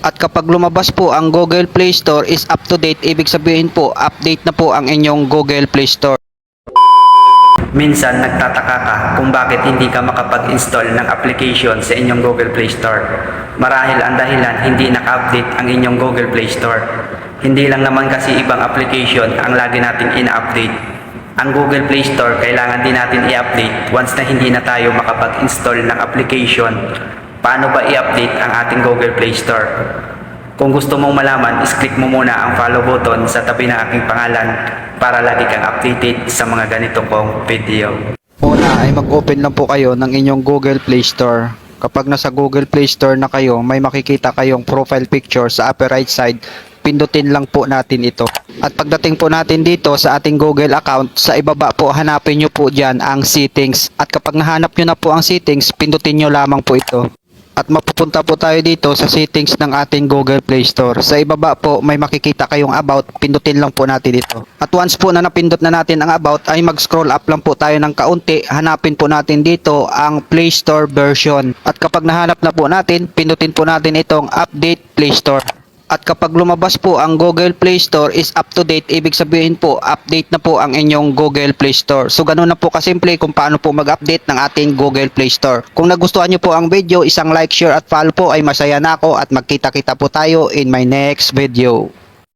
At kapag lumabas po ang Google Play Store is up to date, ibig sabihin po update na po ang inyong Google Play Store. Minsan nagtataka ka kung bakit hindi ka makapag-install ng application sa inyong Google Play Store. Marahil ang dahilan hindi naka-update ang inyong Google Play Store. Hindi lang naman kasi ibang application ang lagi nating ina-update. Ang Google Play Store kailangan din natin i-update once na hindi na tayo makapag-install ng application. Paano ba i-update ang ating Google Play Store? Kung gusto mong malaman, is-click mo muna ang follow button sa tabi ng aking pangalan para lagi kang updated sa mga ganitong kong video. Una ay mag-open lang po kayo ng inyong Google Play Store. Kapag nasa Google Play Store na kayo, may makikita kayong profile picture sa upper right side. Pindutin lang po natin ito. At pagdating po natin dito sa ating Google account, sa ibaba po hanapin nyo po dyan ang settings. At kapag nahanap nyo na po ang settings, pindutin nyo lamang po ito. At mapupunta po tayo dito sa settings ng ating Google Play Store. Sa ibaba po may makikita kayong about, pindutin lang po natin ito. At once po na napindot na natin ang about ay mag-scroll up lang po tayo ng kaunti. Hanapin po natin dito ang Play Store version. At kapag nahanap na po natin, pindutin po natin itong Update Play Store. At kapag lumabas po ang Google Play Store is up to date, ibig sabihin po update na po ang inyong Google Play Store. So ganun na po kasimple kung paano po mag-update ng ating Google Play Store. Kung nagustuhan nyo po ang video, isang like, share at follow po ay masaya na ako at magkita-kita po tayo in my next video.